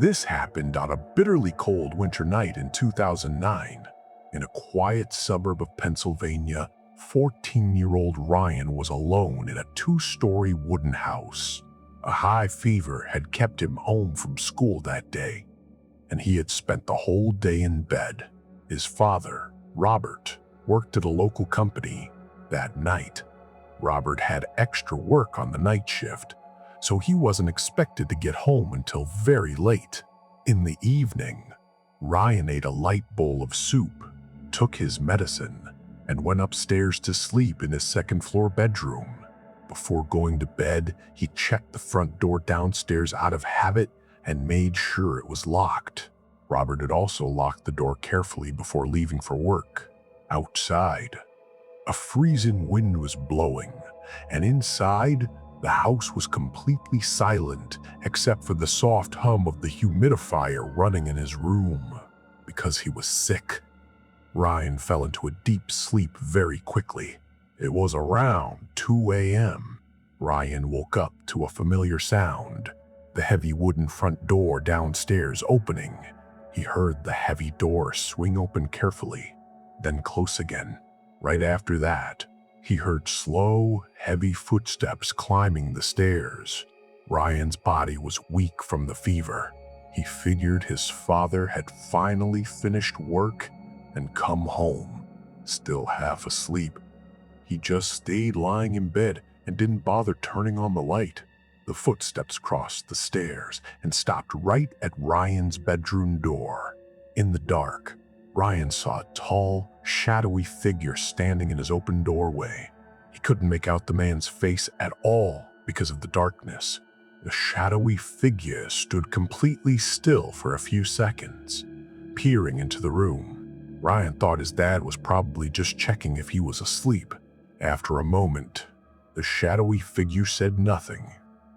This happened on a bitterly cold winter night in 2009. In a quiet suburb of Pennsylvania, 14-year-old Ryan was alone in a two-story wooden house. A high fever had kept him home from school that day, and he had spent the whole day in bed. His father, Robert, worked at a local company. That night, Robert had extra work on the night shift, so he wasn't expected to get home until very late. In the evening, Ryan ate a light bowl of soup, took his medicine, and went upstairs to sleep in his second-floor bedroom. Before going to bed, he checked the front door downstairs out of habit and made sure it was locked. Robert had also locked the door carefully before leaving for work. Outside, a freezing wind was blowing, and inside, the house was completely silent except for the soft hum of the humidifier running in his room. Because he was sick, Ryan fell into a deep sleep very quickly. It was around 2 a.m. Ryan woke up to a familiar sound, the heavy wooden front door downstairs opening. He heard the heavy door swing open carefully, then close again. Right after that, he heard slow, heavy footsteps climbing the stairs. Ryan's body was weak from the fever. He figured his father had finally finished work and come home, still half asleep. He just stayed lying in bed and didn't bother turning on the light. The footsteps crossed the stairs and stopped right at Ryan's bedroom door. In the dark, Ryan saw a tall, shadowy figure standing in his open doorway. He couldn't make out the man's face at all because of the darkness. The shadowy figure stood completely still for a few seconds, peering into the room. Ryan thought his dad was probably just checking if he was asleep. After a moment, the shadowy figure said nothing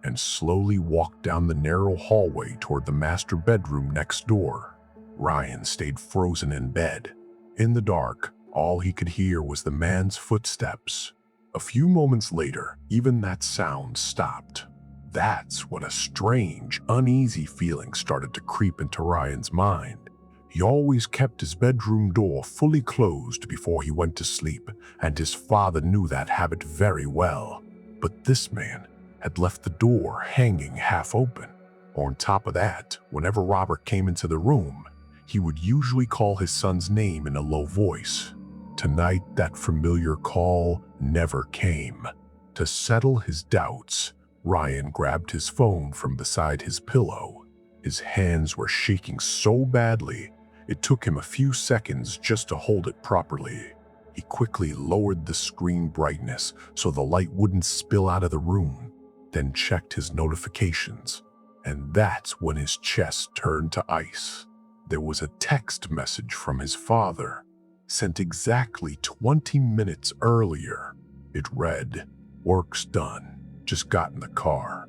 and slowly walked down the narrow hallway toward the master bedroom next door. Ryan stayed frozen in bed. In the dark, all he could hear was the man's footsteps. A few moments later, even that sound stopped. That's when a strange, uneasy feeling started to creep into Ryan's mind. He always kept his bedroom door fully closed before he went to sleep, and his father knew that habit very well. But this man had left the door hanging half open. On top of that, whenever Robert came into the room, he would usually call his son's name in a low voice. Tonight, that familiar call never came. To settle his doubts, Ryan grabbed his phone from beside his pillow. His hands were shaking so badly, it took him a few seconds just to hold it properly. He quickly lowered the screen brightness so the light wouldn't spill out of the room, then checked his notifications. And that's when his chest turned to ice. There was a text message from his father, sent exactly 20 minutes earlier. It read, "Work's done. Just got in the car.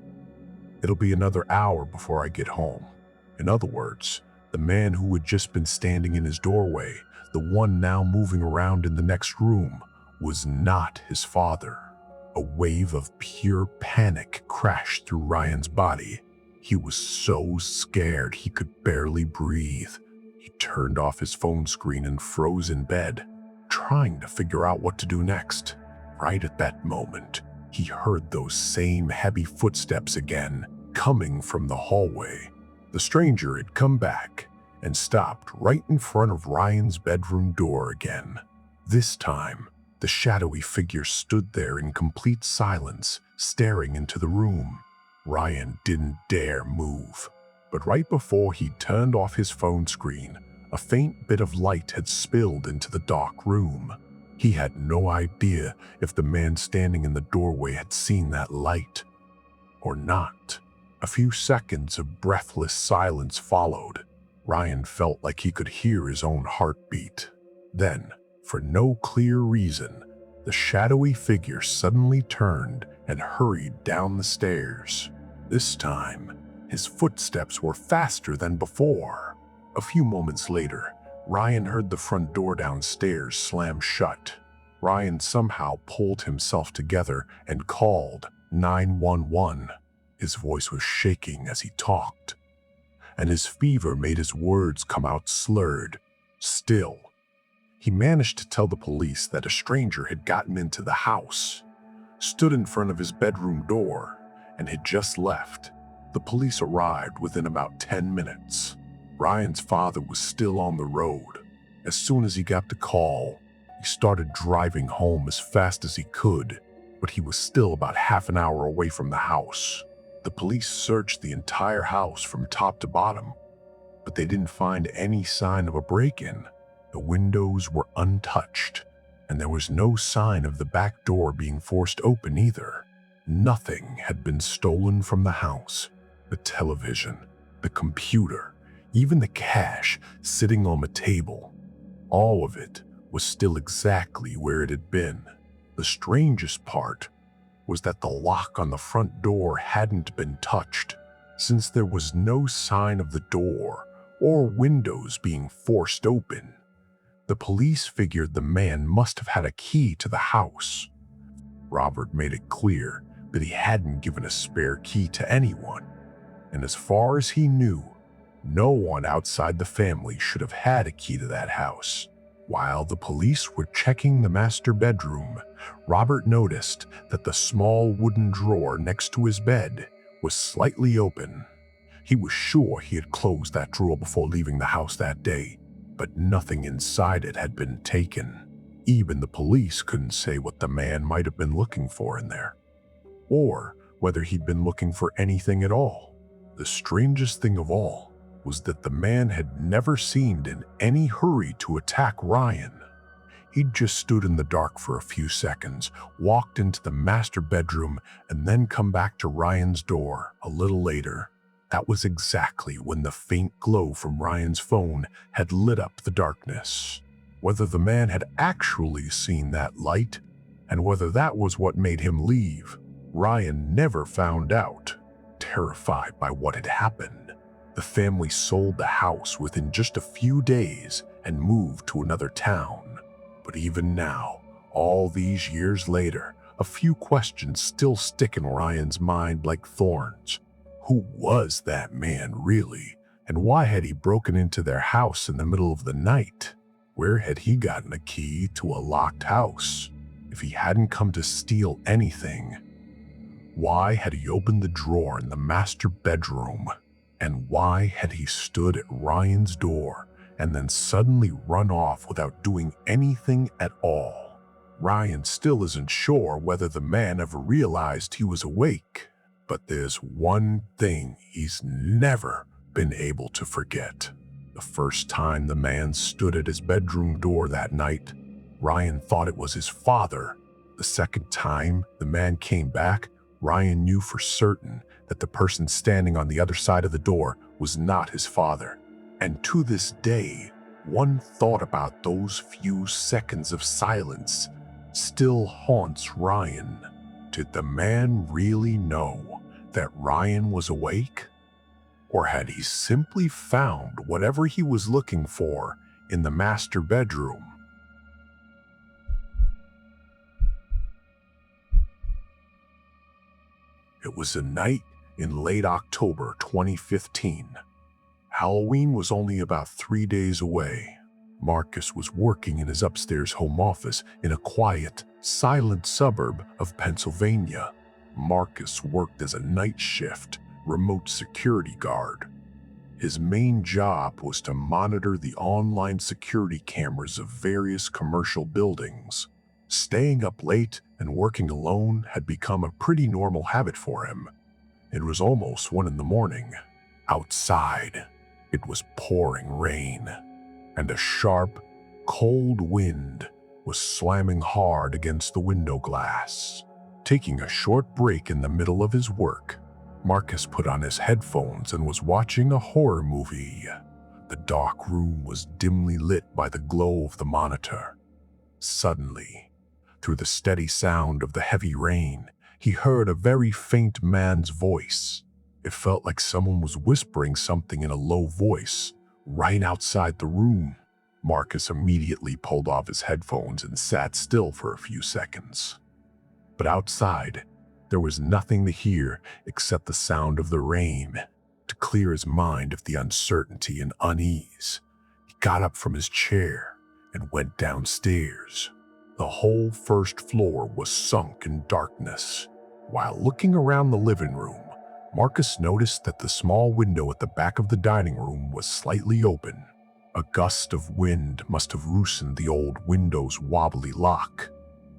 It'll be another hour before I get home." In other words, the man who had just been standing in his doorway, the one now moving around in the next room, was not his father. A wave of pure panic crashed through Ryan's body. He was so scared he could barely breathe. He turned off his phone screen and froze in bed, trying to figure out what to do next. Right at that moment, he heard those same heavy footsteps again, coming from the hallway. The stranger had come back and stopped right in front of Ryan's bedroom door again. This time, the shadowy figure stood there in complete silence, staring into the room. Ryan didn't dare move, but right before he turned off his phone screen, a faint bit of light had spilled into the dark room. He had no idea if the man standing in the doorway had seen that light or not. A few seconds of breathless silence followed. Ryan felt like he could hear his own heartbeat. Then, for no clear reason, the shadowy figure suddenly turned and hurried down the stairs. This time, his footsteps were faster than before. A few moments later, Ryan heard the front door downstairs slam shut. Ryan somehow pulled himself together and called 911. His voice was shaking as he talked. and his fever made his words come out slurred. Still, he managed to tell the police that a stranger had gotten into the house, stood in front of his bedroom door, and had just left. The police arrived within about 10 minutes. Ryan's father was still on the road. As soon as he got the call, he started driving home as fast as he could, but he was still about half an hour away from the house. The police searched the entire house from top to bottom, but they didn't find any sign of a break-in. The windows were untouched, and there was no sign of the back door being forced open either. Nothing had been stolen from the house. The television, the computer, even the cash sitting on the table, all of it was still exactly where it had been. The strangest part was that the lock on the front door hadn't been touched. Since there was no sign of the door or windows being forced open, the police figured the man must have had a key to the house. Robert made it clear that he hadn't given a spare key to anyone, and as far as he knew, no one outside the family should have had a key to that house. While the police were checking the master bedroom, Robert noticed that the small wooden drawer next to his bed was slightly open. He was sure he had closed that drawer before leaving the house that day, but nothing inside it had been taken. Even the police couldn't say what the man might have been looking for in there, or whether he'd been looking for anything at all. The strangest thing of all was that the man had never seemed in any hurry to attack Ryan. He'd just stood in the dark for a few seconds, walked into the master bedroom, and then come back to Ryan's door a little later. That was exactly when the faint glow from Ryan's phone had lit up the darkness. Whether the man had actually seen that light, and whether that was what made him leave, Ryan never found out. Terrified by what had happened, the family sold the house within just a few days and moved to another town. But even now, all these years later, a few questions still stick in Ryan's mind like thorns. Who was that man really? And why had he broken into their house in the middle of the night? Where had he gotten a key to a locked house? If he hadn't come to steal anything, why had he opened the drawer in the master bedroom? And why had he stood at Ryan's door and then suddenly run off without doing anything at all? Ryan still isn't sure whether the man ever realized he was awake, but there's one thing he's never been able to forget. The first time the man stood at his bedroom door that night, Ryan thought it was his father. The second time the man came back, Ryan knew for certain that the person standing on the other side of the door was not his father. And to this day, one thought about those few seconds of silence still haunts Ryan. Did the man really know that Ryan was awake? Or had he simply found whatever he was looking for in the master bedroom? It was a night in late October 2015. Halloween was only about 3 days away. Marcus was working in his upstairs home office in a quiet, silent suburb of Pennsylvania. Marcus worked as a night shift remote security guard. His main job was to monitor the online security cameras of various commercial buildings. Staying up late and working alone had become a pretty normal habit for him. It was almost 1 a.m. Outside, it was pouring rain, and a sharp, cold wind was slamming hard against the window glass. Taking a short break in the middle of his work, Marcus put on his headphones and was watching a horror movie. The dark room was dimly lit by the glow of the monitor. Suddenly, through the steady sound of the heavy rain, he heard a very faint man's voice. It felt like someone was whispering something in a low voice right outside the room. Marcus immediately pulled off his headphones and sat still for a few seconds. But outside, there was nothing to hear except the sound of the rain. to clear his mind of the uncertainty and unease. He got up from his chair and went downstairs. The whole first floor was sunk in darkness. While looking around the living room, Marcus noticed that the small window at the back of the dining room was slightly open. A gust of wind must have loosened the old window's wobbly lock.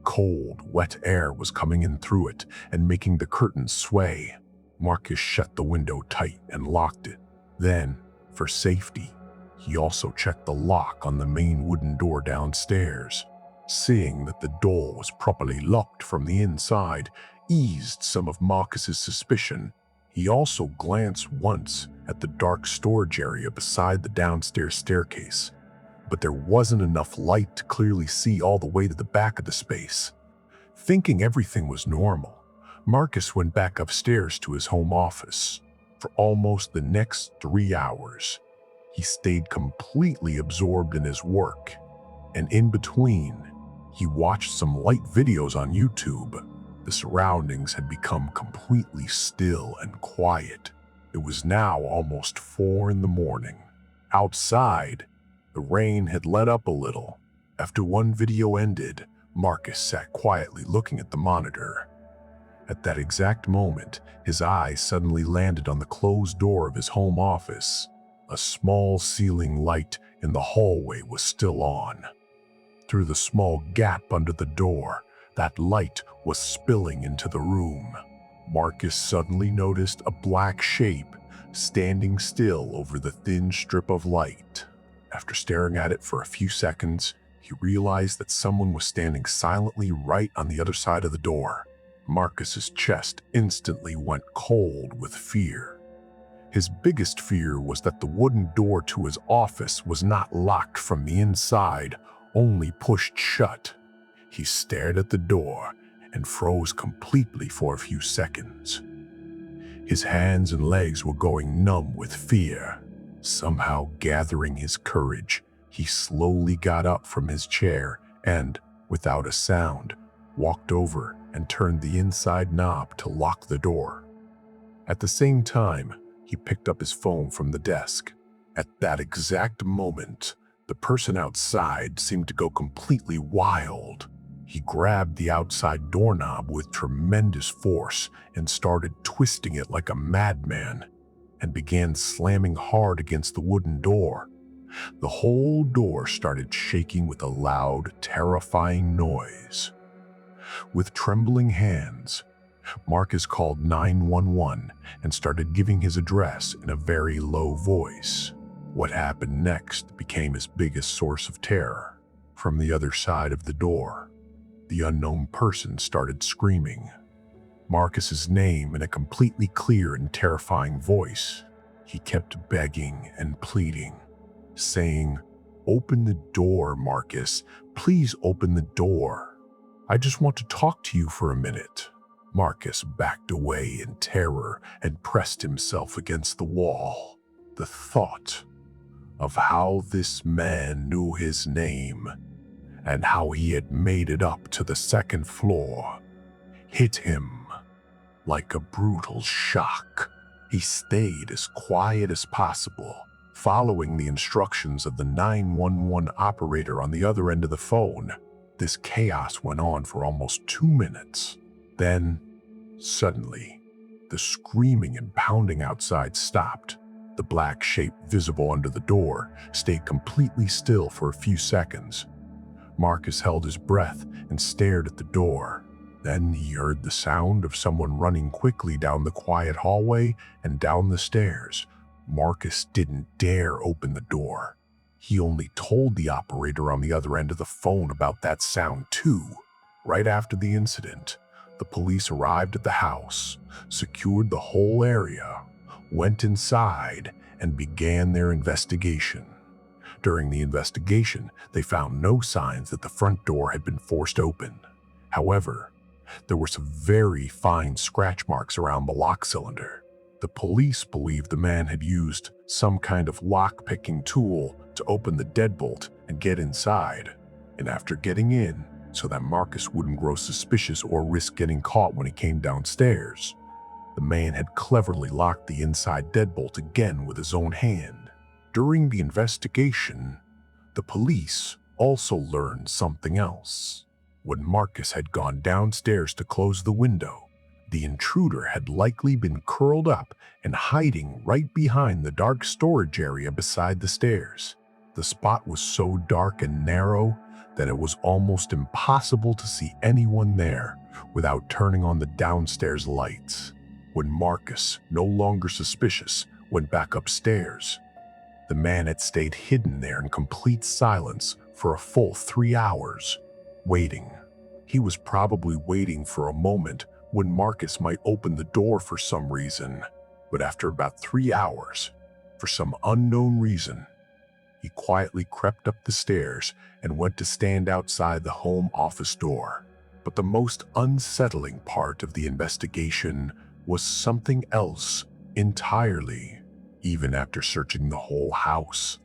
Cold, wet air was coming in through it and making the curtains sway. Marcus shut the window tight and locked it. Then, for safety, he also checked the lock on the main wooden door downstairs. Seeing that the door was properly locked from the inside eased some of Marcus's suspicion. He also glanced once at the dark storage area beside the downstairs staircase, but there wasn't enough light to clearly see all the way to the back of the space. Thinking everything was normal, Marcus went back upstairs to his home office. For almost the next 3 hours, he stayed completely absorbed in his work, and in between, he watched some light videos on YouTube. The surroundings had become completely still and quiet. It was now almost 4 in the morning. Outside, the rain had let up a little. After one video ended, Marcus sat quietly looking at the monitor. At that exact moment, his eyes suddenly landed on the closed door of his home office. A small ceiling light in the hallway was still on. Through the small gap under the door, that light was spilling into the room. Marcus suddenly noticed a black shape standing still over the thin strip of light. After staring at it for a few seconds, he realized that someone was standing silently right on the other side of the door. Marcus's chest instantly went cold with fear. His biggest fear was that the wooden door to his office was not locked from the inside, only pushed shut. He stared at the door and froze completely for a few seconds. His hands and legs were going numb with fear. Somehow gathering his courage, he slowly got up from his chair and, without a sound, walked over and turned the inside knob to lock the door. At the same time, he picked up his phone from the desk. At that exact moment, the person outside seemed to go completely wild. He grabbed the outside doorknob with tremendous force and started twisting it like a madman, and began slamming hard against the wooden door. The whole door started shaking with a loud, terrifying noise. With trembling hands, Marcus called 911 and started giving his address in a very low voice. What happened next became his biggest source of terror. From the other side of the door, the unknown person started screaming Marcus's name in a completely clear and terrifying voice. He kept begging and pleading, saying, "Open the door, Marcus. Please open the door. I just want to talk to you for a minute." Marcus backed away in terror and pressed himself against the wall. The thought of how this man knew his name and how he had made it up to the second floor hit him like a brutal shock. He stayed as quiet as possible, following the instructions of the 911 operator on the other end of the phone. This chaos went on for almost 2 minutes. Then, suddenly, the screaming and pounding outside stopped. The black shape visible under the door stayed completely still for a few seconds. Marcus held his breath and stared at the door. Then he heard the sound of someone running quickly down the quiet hallway and down the stairs. Marcus didn't dare open the door. He only told the operator on the other end of the phone about that sound too. Right after the incident, the police arrived at the house, secured the whole area, went inside, and began their investigation. During the investigation, they found no signs that the front door had been forced open. However, there were some very fine scratch marks around the lock cylinder. The police believed the man had used some kind of lock-picking tool to open the deadbolt and get inside. And after getting in, so that Marcus wouldn't grow suspicious or risk getting caught when he came downstairs, The man had cleverly locked the inside deadbolt again with his own hand. During the investigation, the police also learned something else. When Marcus had gone downstairs to close the window, the intruder had likely been curled up and hiding right behind the dark storage area beside the stairs. The spot was so dark and narrow that it was almost impossible to see anyone there without turning on the downstairs lights. When Marcus, no longer suspicious, went back upstairs, the man had stayed hidden there in complete silence for a full 3 hours, waiting. He was probably waiting for a moment when Marcus might open the door for some reason, but after about 3 hours, for some unknown reason, he quietly crept up the stairs and went to stand outside the home office door. But the most unsettling part of the investigation was something else entirely. Even after searching the whole house,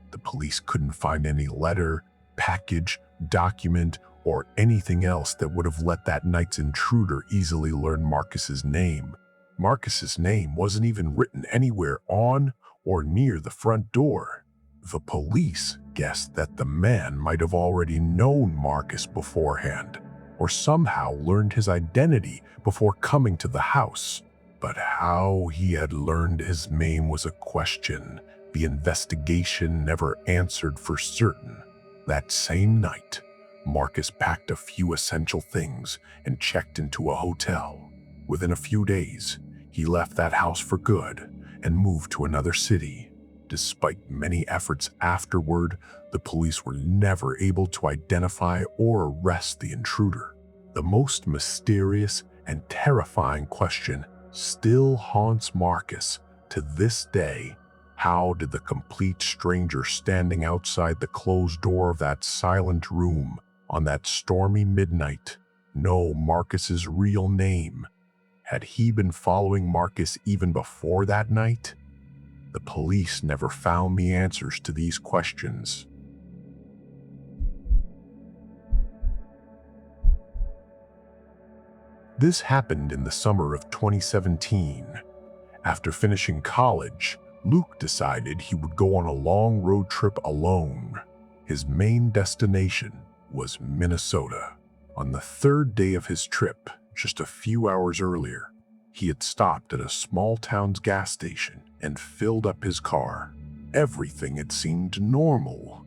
the police couldn't find any letter, package, document, or anything else that would have let that night's intruder easily learn Marcus's name. Marcus's name wasn't even written anywhere on or near the front door. The police guessed that the man might have already known Marcus beforehand, or somehow learned his identity before coming to the house. But how he had learned his name was a question the investigation never answered for certain. That same night, Marcus packed a few essential things and checked into a hotel. Within a few days, he left that house for good and moved to another city. Despite many efforts afterward, the police were never able to identify or arrest the intruder. The most mysterious and terrifying question still haunts Marcus to this day. How did the complete stranger standing outside the closed door of that silent room on that stormy midnight know Marcus's real name? Had he been following Marcus even before that night? The police never found the answers to these questions. This happened in the summer of 2017. After finishing college, Luke decided he would go on a long road trip alone. His main destination was Minnesota. On the third day of his trip, just a few hours earlier, he had stopped at a small town's gas station and filled up his car. Everything had seemed normal.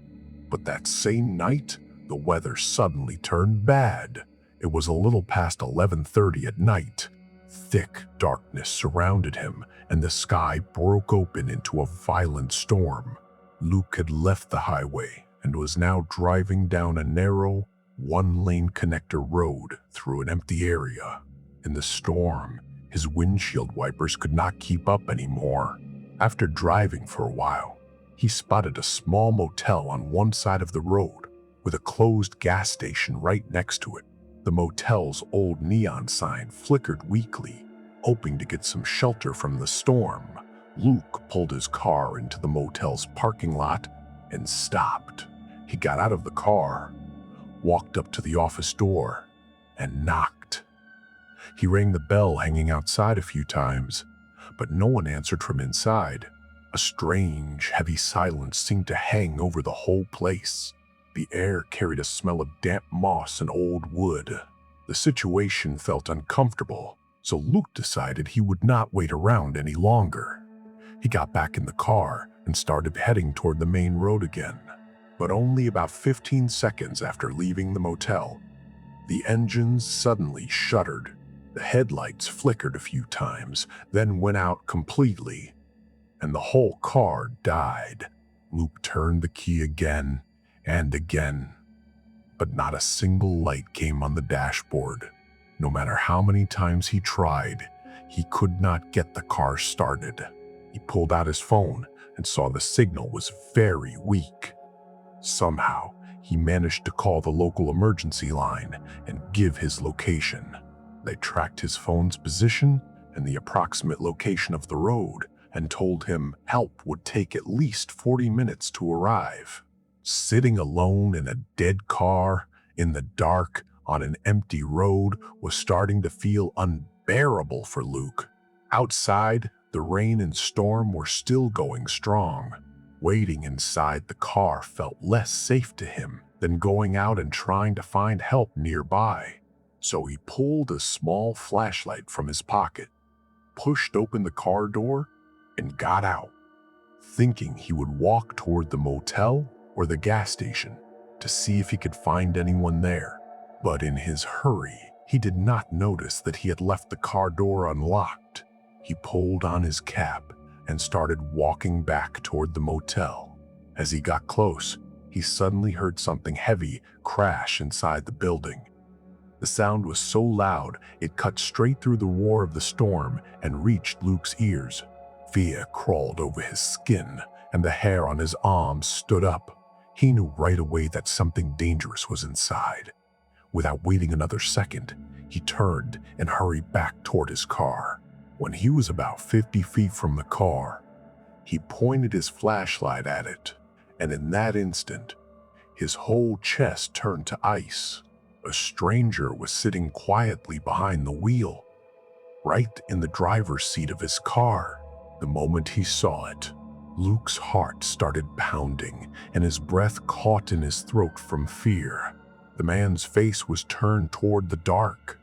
But that same night, the weather suddenly turned bad. It was a little past 11:30 at night. Thick darkness surrounded him, and the sky broke open into a violent storm. Luke had left the highway and was now driving down a narrow, one-lane connector road through an empty area. In the storm, his windshield wipers could not keep up anymore. After driving for a while, he spotted a small motel on one side of the road with a closed gas station right next to it. The motel's old neon sign flickered weakly, hoping to get some shelter from the storm. Luke pulled his car into the motel's parking lot and stopped. He got out of the car, walked up to the office door, and knocked. He rang the bell hanging outside a few times, but no one answered from inside. A strange, heavy silence seemed to hang over the whole place. The air carried a smell of damp moss and old wood. The situation felt uncomfortable, so Luke decided he would not wait around any longer. He got back in the car and started heading toward the main road again. But only about 15 seconds after leaving the motel, the engines suddenly shuddered. The headlights flickered a few times, then went out completely, and the whole car died. Luke turned the key again and again, but not a single light came on the dashboard. No matter how many times he tried, he could not get the car started. He pulled out his phone and saw the signal was very weak. Somehow, he managed to call the local emergency line and give his location. They tracked his phone's position and the approximate location of the road and told him help would take at least 40 minutes to arrive. Sitting alone in a dead car, in the dark, on an empty road was starting to feel unbearable for Luke. Outside, the rain and storm were still going strong. Waiting inside the car felt less safe to him than going out and trying to find help nearby. So he pulled a small flashlight from his pocket, pushed open the car door, and got out, thinking he would walk toward the motel or the gas station to see if he could find anyone there. But in his hurry, he did not notice that he had left the car door unlocked. He pulled on his cap and started walking back toward the motel. As he got close, he suddenly heard something heavy crash inside the building. The sound was so loud, it cut straight through the roar of the storm and reached Luke's ears. Fear crawled over his skin, and the hair on his arms stood up. He knew right away that something dangerous was inside. Without waiting another second, he turned and hurried back toward his car. When he was about 50 feet from the car, he pointed his flashlight at it, and in that instant, his whole chest turned to ice. A stranger was sitting quietly behind the wheel, right in the driver's seat of his car. The moment he saw it, Luke's heart started pounding and his breath caught in his throat from fear. The man's face was turned toward the dark.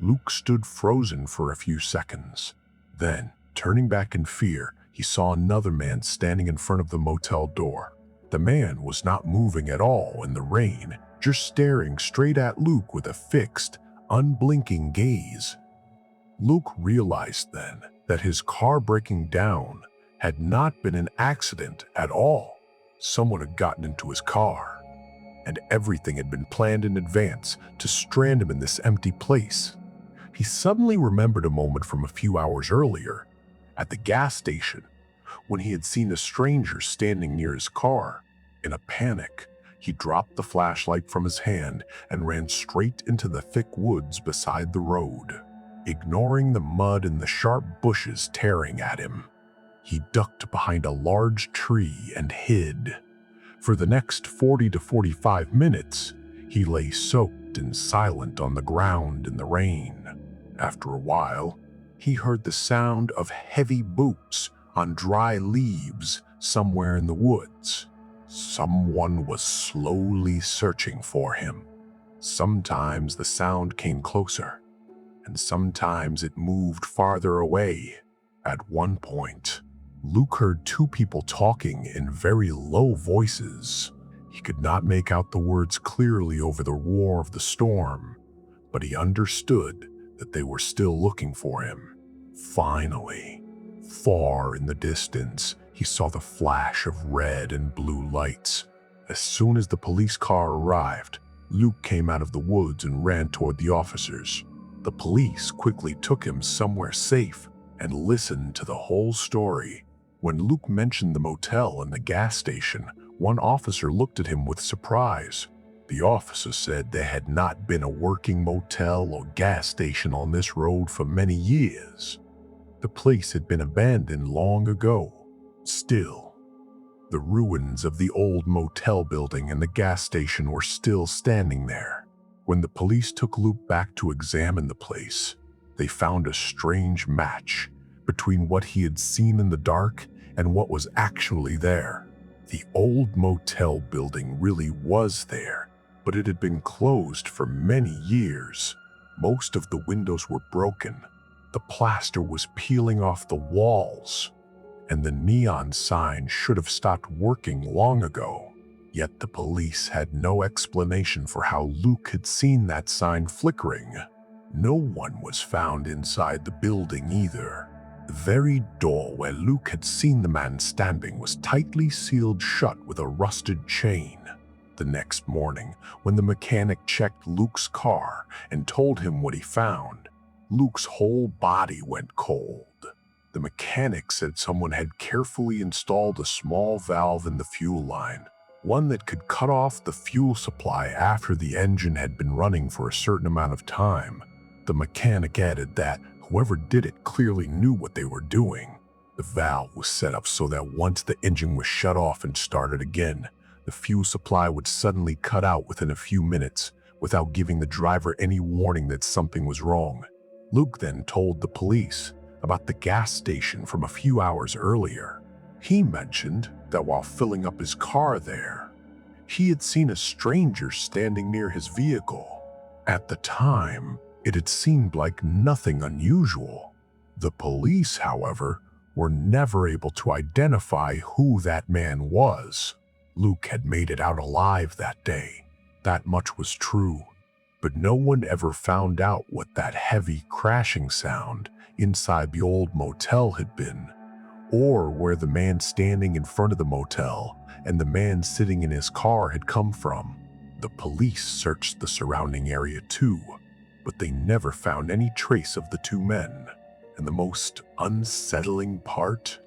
Luke stood frozen for a few seconds. Then, turning back in fear, he saw another man standing in front of the motel door. The man was not moving at all in the rain, just staring straight at Luke with a fixed, unblinking gaze. Luke realized then that his car breaking down had not been an accident at all. Someone had gotten into his car, and everything had been planned in advance to strand him in this empty place. He suddenly remembered a moment from a few hours earlier, at the gas station, when he had seen a stranger standing near his car. In a panic, he dropped the flashlight from his hand and ran straight into the thick woods beside the road, ignoring the mud and the sharp bushes tearing at him. He ducked behind a large tree and hid. For the next 40 to 45 minutes, he lay soaked and silent on the ground in the rain. After a while, he heard the sound of heavy boots on dry leaves somewhere in the woods. Someone was slowly searching for him. Sometimes the sound came closer, and sometimes it moved farther away. At one point, Luke heard two people talking in very low voices. He could not make out the words clearly over the roar of the storm, but he understood that they were still looking for him. Finally, far in the distance, he saw the flash of red and blue lights. As soon as the police car arrived, Luke came out of the woods and ran toward the officers. The police quickly took him somewhere safe and listened to the whole story. When Luke mentioned the motel and the gas station, one officer looked at him with surprise. The officer said there had not been a working motel or gas station on this road for many years. The place had been abandoned long ago. Still, the ruins of the old motel building and the gas station were still standing there. When the police took Luke back to examine the place, they found a strange match between what he had seen in the dark and what was actually there. The old motel building really was there, but it had been closed for many years. Most of the windows were broken, the plaster was peeling off the walls, and the neon sign should have stopped working long ago. Yet the police had no explanation for how Luke had seen that sign flickering. No one was found inside the building either. The very door where Luke had seen the man standing was tightly sealed shut with a rusted chain. The next morning, when the mechanic checked Luke's car and told him what he found, Luke's whole body went cold. The mechanic said someone had carefully installed a small valve in the fuel line, one that could cut off the fuel supply after the engine had been running for a certain amount of time. The mechanic added that whoever did it clearly knew what they were doing. The valve was set up so that once the engine was shut off and started again, the fuel supply would suddenly cut out within a few minutes without giving the driver any warning that something was wrong. Luke then told the police about the gas station from a few hours earlier. He mentioned that while filling up his car there, he had seen a stranger standing near his vehicle. At the time, it had seemed like nothing unusual. The police, however, were never able to identify who that man was. Luke had made it out alive that day. That much was true. But no one ever found out what that heavy crashing sound inside the old motel had been, or where the man standing in front of the motel and the man sitting in his car had come from. The police searched the surrounding area too, but they never found any trace of the two men. And the most unsettling part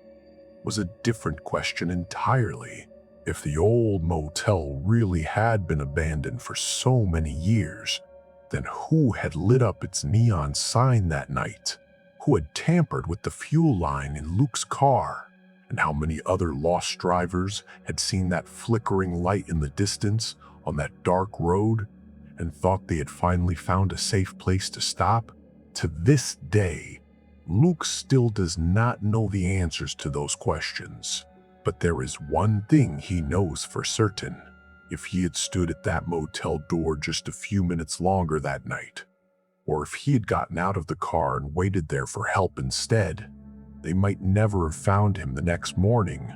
was a different question entirely. If the old motel really had been abandoned for so many years, then who had lit up its neon sign that night? Who had tampered with the fuel line in Luke's car? And how many other lost drivers had seen that flickering light in the distance on that dark road and thought they had finally found a safe place to stop? To this day, Luke still does not know the answers to those questions. But there is one thing he knows for certain. If he had stood at that motel door just a few minutes longer that night, or if he had gotten out of the car and waited there for help instead, they might never have found him the next morning.